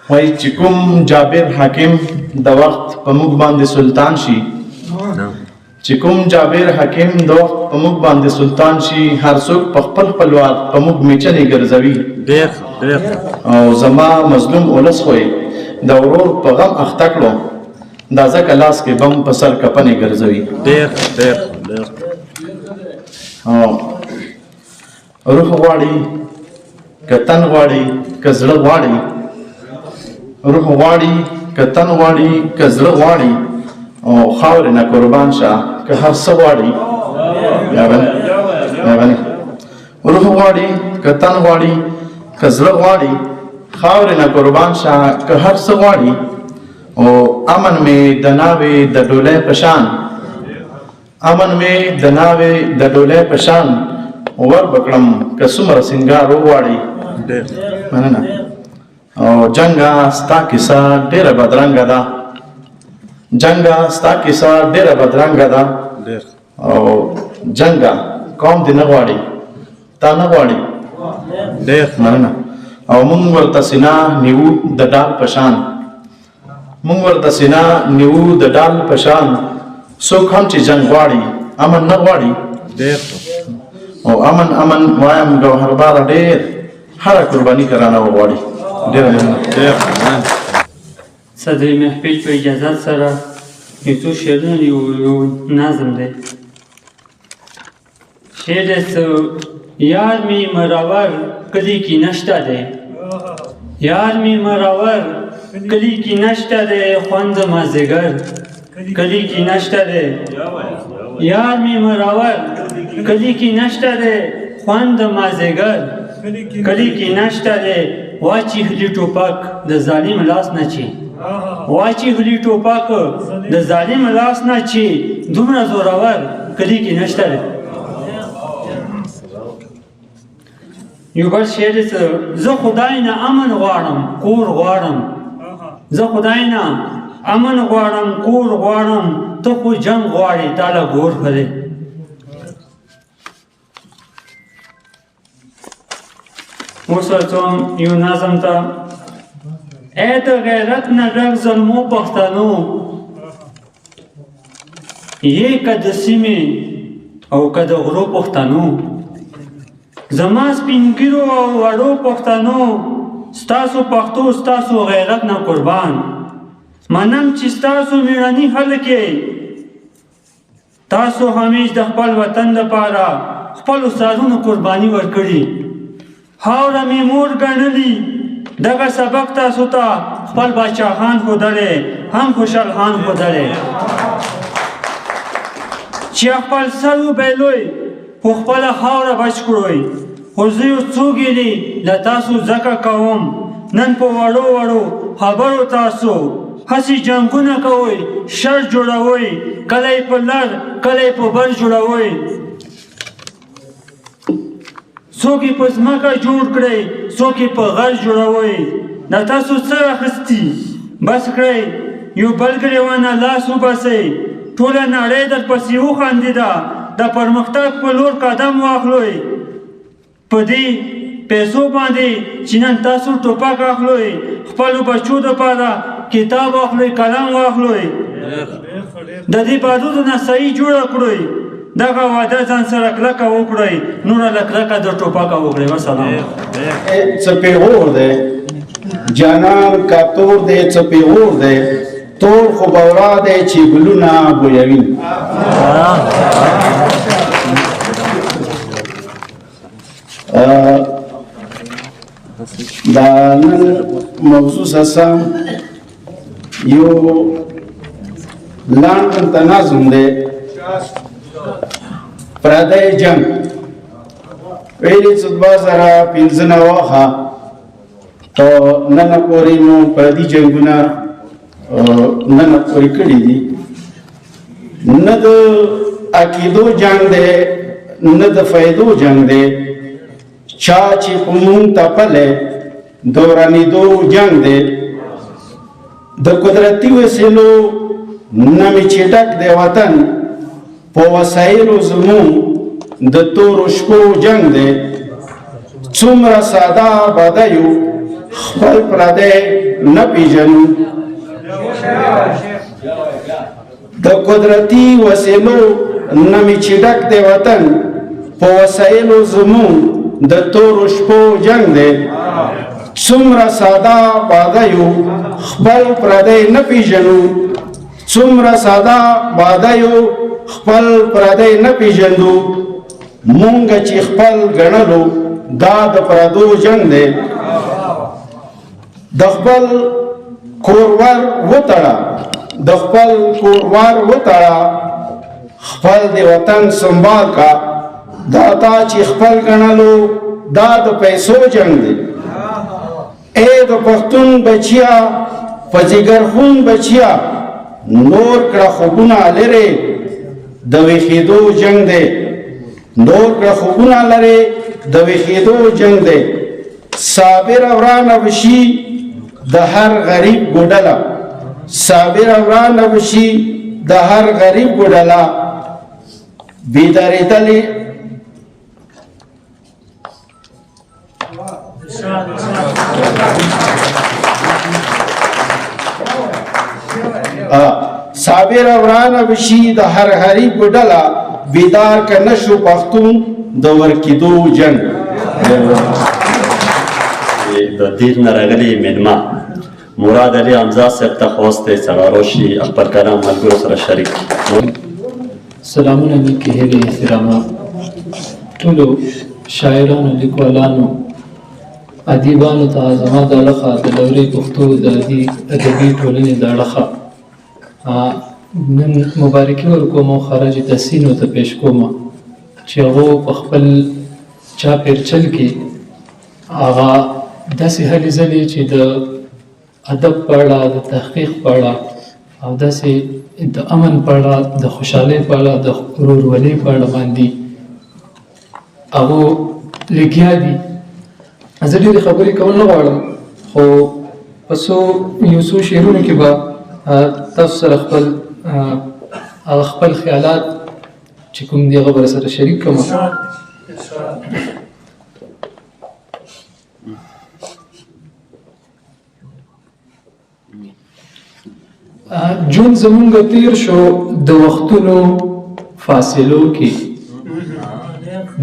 وای چې کوم جابر حاکم د وخت په موږ باندې سلطان شي، چې کوم جابر حاکم د وخت په موږ باندې سلطان شي، هر څوک په خپل خپلوات په موږ میچنې ګرځوي. او زما مظلوم اولس خو د ورور په غم اخته کړو، دا ځکه لاس کې بم په سر کپنې ګرځوي. روح غواړي که تن غواړي که زړه غواړي، روح غواړي که تن غواړي که زړه غواړي، او خاورې نه قربان شه که هر څه غواړي. روح غواړي که تن غواړي که زړه غواړي، خاورې نه قربان شه که هر څه غواړي. او امن مې د ناوې د ډولۍ په شان، امن مې د ناوې د ډولۍ په شان، ور بکړم که څومره سینګار وغواړي. مننه. او جنګه ستا کیسه ډېره بدرنګه ده، جنګه ستا کیسه ډېره بدرنګه ده. او جنګه قوم دې نه غواړي، تا نه غواړي. مننه. او مونږ ورته سینه نیو د ډال په شان، مونږ ورته سینه نیو د ډال په شان. څوک هم چې جنګ غواړي امن نه غواړي. او امن امن وایم ګوهرباره ډېر هره قرباني کرانه وغواړي. ډېره مننه. صدر محفل په اجازت سره یو څو شعرونه یو نظم دی. شعر یار می مراور کلی کی نشته دی، یار می مراور کلی کی نشته دی، خوند مازدیگر کلی کی نشته دی. یار می مراور کلی کی نشته دی، خوند مازدیگر کلی کی نشته دی. واچی خلی ټوپک د ظالم لاس نه چی، واچی خلی ټوپک د ظالم لاس نه چی، دومره زورور کلی کی نشته دی. یو بل شعر زه خدای نه امن غواړم کور غواړم، زه خدای نه امن غواړم کور غواړم، ته خو جنګ غواړې تاله ګور خدای. اوس ورڅوم یو نظم ته. ای د غیرت نه ډک ظلمو پښتنو، یې که د سیمې او که د غرو پښتنو، زما سپینګیرو او وړو پښتنو، ستاسو پښتو ستاسو غیرت نه قربان. منم چې ستاسو میړني خلک یې، تاسو همیش د خپل وطن لپاره خپلو سرونو قرباني ورکړي. خاوره مې مور ګڼلي، دغه سبق تاسو ته خپل باچا خان ښودلی، هم خوشحال خان ښودلی. چې خپل سر وبایلوی خو خپله خاوره بچ کړئ. خو زه یو څوک یې له تاسو ځکه کوم، نن په وړو وړو خبرو تاسو هسې جنګونه کوئ، شر جوړوئ، کله یې په لر کله یې په بر جوړوئ. څوک یې په ځمکه جوړ کړئ، څوک یې په غر جوړوئ. د تاسو څه اخیستي بس کړئ، یو بل ګرېوانه لاس وباسئ. ټوله نړۍ درپسې وخندېده، د پرمختګ په لور قدم واخلئ. په دې پیسو باندې چې نن تاسو ټوپک اخلئ، خپلو بچو دپاره کتاب واخلئ، قلم واخلئ. د دې بادودو نه صحیح جوړه کړئ، دغه وعده ځان سره کلکه وکړئ، نوره له کلکه د ټوپکه وکړئ. وسلام. څه پیغور دی جانان کا تور دی، څه پیغور دی تور خو بورا دی چې ګلونه بویوي. دا نن موضوع ساسم یو لاند تنازم دی. پردی جنگ ویلی چې 2015 تو نن پورې مو پردي جنگونه نن پورې کړي دي. نه د عقیدو جنگ دی، نه د فایدو جنگ دی. چا چې په مونږ تپلی دورانېدو جنگ دی. د قدرتي وسیلو نه مې چې ډک دی وطن، په وسایلو زمون د تورو شپو جنگ دی. څومره ساده آباده یو خپل پردی نه پیژنو. د قدرتي وسیلو نه مې چې ډک دی وطن، په وسایلو زمون د تورو شپو جنگ دی. څومره ساده واده یو خپل پردی نه پیژنو، څومره ساده واده یو خپل پردی نه پیژنو. مونږ چې خپل ګڼلو دا د پردو جنگ دی. د خپل کورور وتړه، د خپل کورور وتړه، خپل د وطن سنبال کا. دا تا چې خپل ګڼلو دا د پیسو جنگ دی. اے د پښتون بچیا په جګر خون بچیا، نور کړه خوبونه لري د ویښېدو جنگ دی. نور کړه خوبونه لري د ویښېدو جنگ دی. صابر ورانه وشي د هر غریب ګوډله، صابر ورانه وشي د هر غریب ګوډله. بیدارېدلې صابر ورانه وشي د هر غریب ګوډله. بیدار که نشو پښتون د ورکېدو جنګ. د دیر نه راغلي میلمه مراد علي حمزه صاحب ته خواست دی څلارو شي خپل کلام ملګرو سره شریک. سلامونه نیکې هیلې احترامات ټولو شاعرانو، لیکوالانو، ادیبانو ته زما د اړخه د لورۍ پښتو د ادبي ټولنې د اړخه نن مبارکي ورکوم او خراج تحسین ورته پیش کوم چې هغو په خپل چاپېرچل کې هغه داسې هلې ځلې چې د ادب په اړه، د تحقیق په اړه او داسې د امن په اړه، د خوشحالۍ په اړه، د ورورولۍ په اړه باندې هغو لګیا دي. زه ډېرې خبرې کول نه غواړم، خو په یو څو شعرونو کې به تاسو سره خپل خیالات چې کوم دي هغه به سره شریک کړم. جون زمونږ تیر شو د وختونو فاصلو کې،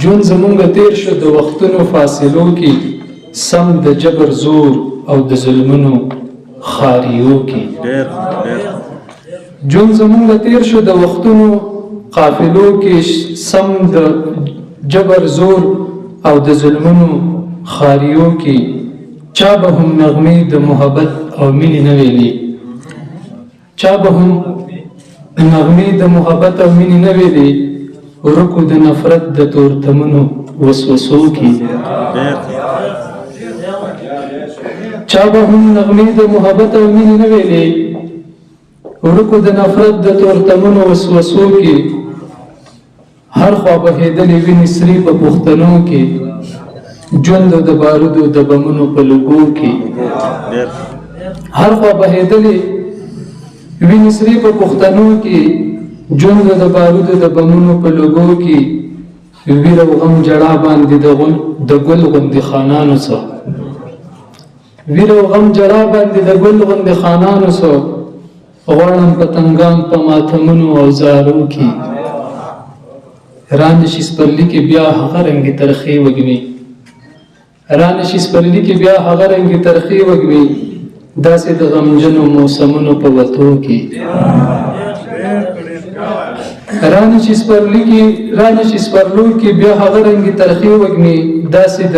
جون زمونږ تیر شو د وختونو فاصلو کې، سم د جبر زور او د ظلمونو خاریو کې. جون زمونږ تیر شو د وختونو قافلو کې، سم د جبر زور او د ظلمونو خاریو کې. چا به هم نغمې د محبت او مینې نه ویلې، چا به هم نغمې د محبت او مینې نه ویلې، ورکو د نفرت د تورتمونو وسوسو کې. چا به هم نغمې د محبت او مینې نه ویلې، ورکو د نفرت د تورتمونو وسوسو کې. هر خوا بهېدلې وینې سرې په پښتنو کې، ژوند د بارودو د بمونو په لوګو کې. هر خوا بهېدلې وینې سرې په پښتنو کې، ژوند د بارودو د بمونو په لوګو کې. ویر او غم جړا باندې د ګل غوندې خانانو څه، ویر او غم جړا باندې د ګل غوندې خانانو څه. غواړم پتنګان په ماتمونو او زارو کې، رانشي سپرلي کې بیا هغه رنګې ترخې وږمې، رانشي سپرلي کې بیا هغه رنګې ترخې وږمې، داسې د غمجنو موسمونو په وتو کې. رانشي سپرلو کې بیا هغه رنګې ترخې وږمې، داسې د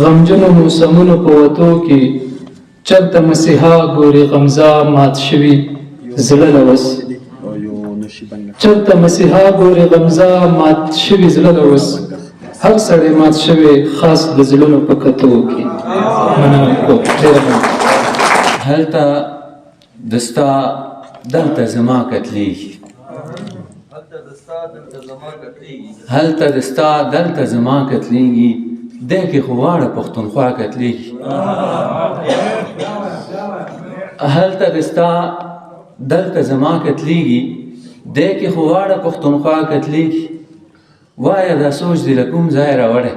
غمجنو موسمونو په وتو کې. چرته مسیحا ګوري غمزه مات شوي زړه لوس، چرته مسیحا ګوري غمزه مات شوي زړه لوس. هر سړی مات شوی خاص د زړونو په کتو کې. هلته دستا دلته زما کتلیږي، هلته دستا دلته زما کتلیږي، دی کې خو واړه پښتونخوا کتلیږي. هلته دستا دلته زما کتلیږي، دی کې خو واړه پښتونخوا کتلیږي. وایه دا سوچ دې له کوم ځای راوړی،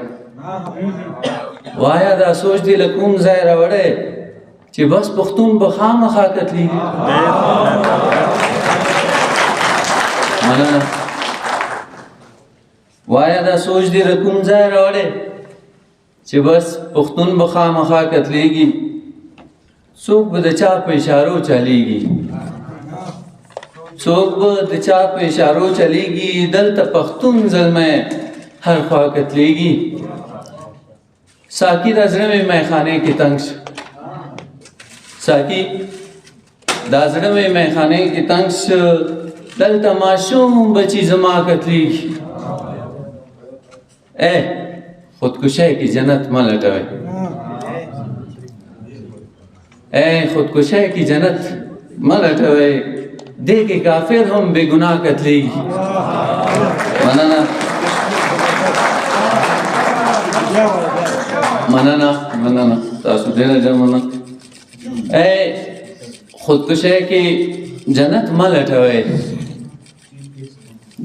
وایا دا سوچ دی له کوم ځای راوړی چې بس پښتون به خامخا قتلېږي؟ مننه. وایا دا سوچ دی له کوم ځای راوړی چې بس پښتون به خامخا قتلېږي؟ څوک به د چا په اشارو چلیږي؟ څوک به د چا په اشارو چلیږي؟ دلته پښتون زلمی هر خوا قتلېږي. ساقي دا زړه مې میخانې کې تنګ شو، ساقي دا زړه مې میخانې کې تنګ شو، دلته ماشوم بچي زما قتلېږي. خودکشۍ کې جنت مه لټوئ، خودکشۍ کې جنت مه لټوئ، دې کې کافر هم بې ګناه قتلېږي. مننه. مننه تاسو ډېره ډېره مننه. خودکشۍ کې جنت مه لټوئ،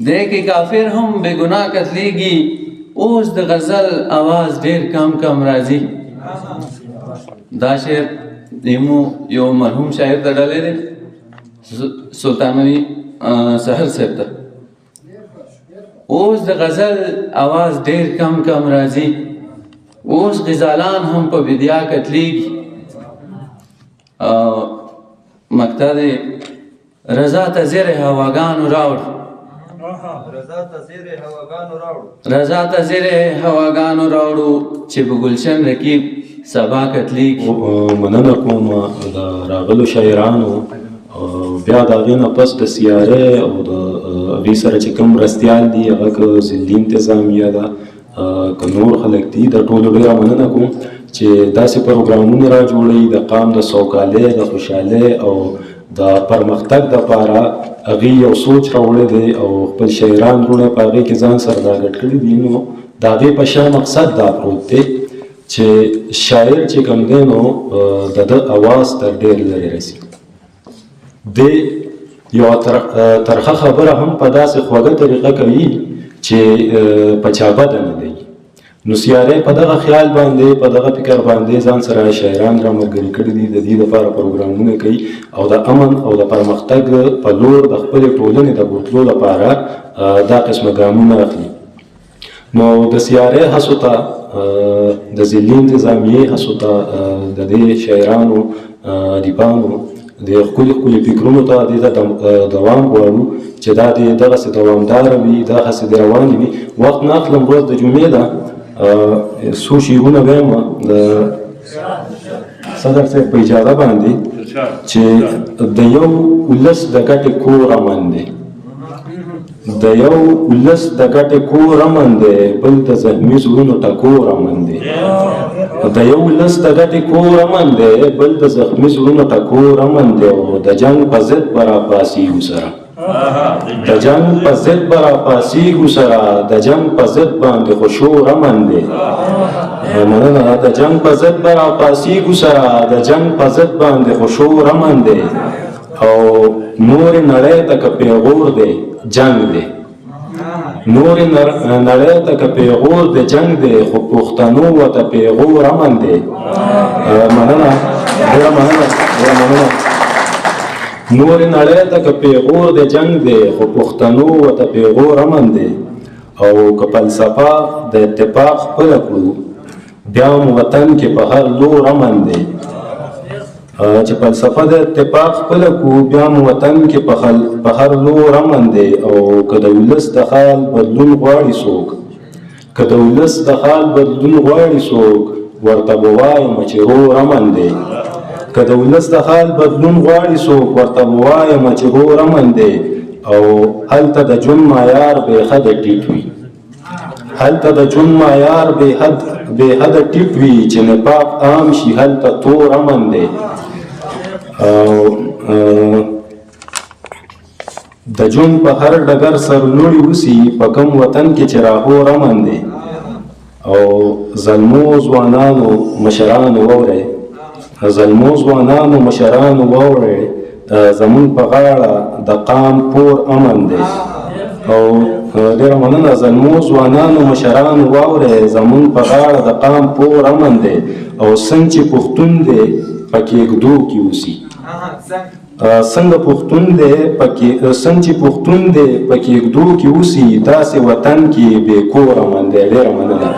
دې کې کافر هم بې ګناه قتلېږي. اوس د غزل आवाज ډېر کم راځي. دا شعر یو مرحوم شاعر ته ډالۍ دی، سلطانوي سحر صاحب ته. اوس د غزل आवाज ډېر کم راځي، اوس غزالان هم په بدیا قتلېږي. مقطع دی: رضا ته زیری هواګانو راوړ، رضا ته زیری هواګانو راوړو، چې په گلشن رقیب سبا قتلېږي. مننه کوم د راغلو شاعرانو. بیا د هغې نه پس د سیارې او د هغې سره چې کوم مرستیال دي هغه که ضلعي انتظامیه ده که نور خلک دي، د ټولو ډېره مننه کوم چې داسې پروګرامونه را جوړوي د قام د سوکالۍ د خوشحالۍ او د پرمختګ دپاره. هغې یو سوچ راوړی دی او خپل شاعران وروڼه په هغې کې ځان سره راګډ کړي دي. نو د هغې په شا مقصد دا پروت دی چې شاعر چې کوم دی نو د ده اواز تر ډېر لرې رسي. دی یوه ترخه خبره هم په داسې خوږه طریقه کوي چې په چا بده نه دی. نو سیارې په دغه خیال باندې په دغه فکر باندې ځان سره شاعران را ملګري کړي دي، د دې لپاره پروګرامونه کوي او د امن او د پرمختګ په لور د خپلې ټولنې د بوتلو لپاره دا قسمه ګامونه اخلي. نو د سیارې هڅو ته، د ضلعي انتظامیې هڅو ته، د دې شاعرانو ادیبانو د ښکلي فکرونو ته دې ته دوام غواړو چې دا دې دغسې دوامداره وي، دغسې دې روانې وي. وخت نه اخلم، ورځ د جمعې ده، څو شعرونه وایم د صدر صاحب په اجازه باندې چې د یو ولس د ګټې کور امن دی، د یو ولس د ګټې کور امن دی، بل د زخمي زړونو ټکور امن دی. د یو ولس د ګټې کور امن دی، بل د زخمي زړونو ټکور امن دی. او د جنګ په ضد به راپاڅېږو سره، د جنګ په ضد به راپاڅېږو سره، د جنګ په ضد باندې خو شور امن دی. مننه. د جنګ په ضد به راپاڅېږو سره، د جنګ په ضد باندې خو شور امن دی. او نورې نړۍ ته که پیغور دی جنګ دی، نورې نړۍ ته که پیغور دی جنګ دی، خو پښتنو ورته پیغور امن دی. مننه، ډېره مننه، ډېره مننه. نورې نړۍ ته که پیغور دی جنګ دی، خو پښتنو ورته پیغور امن دی. او که فلسفه د اتفاق خپله کړو، بیا هم وطن کې په هر لور امن دی. چې فلسفه د اتفاق خپله کړو، بیا هم وطن کې په هر لور امن دی. او که د ولس د حال بدلون غواړي څوک، که د ولس د حال بدلون غواړي څوک، ورته به وایم چې رور امن دی. که د ولس د حال بدلون غواړي څوک، ورته به وایم چې رور امن دی. او هلته د ژوند معیار بې حده ټیټ وي، هلته د ژوند معیار بې حده ټیټ وي، چې نفاق عام شي هلته تور امن دی. د ژوند په هر ډګر سرلوړي اوسي، په کوم وطن کې چې راهور امن دی. او ظلمو ځوانانو مشرانو واورئ، ظلمو ځوانانو مشرانو واورئ، زمون په غاړه د قام پور امن دی. او ډېره مننه. زلمو ځوانانو مشرانو واورئ، زمونږ په غاړه د قام پور امن دی او څنګه چې پښتون دی په کېږدو کې اوسي. څنګه چې پښتون دی په کېږدو کې اوسي، داسې وطن کې بې کور امن دی. ډېره مننه.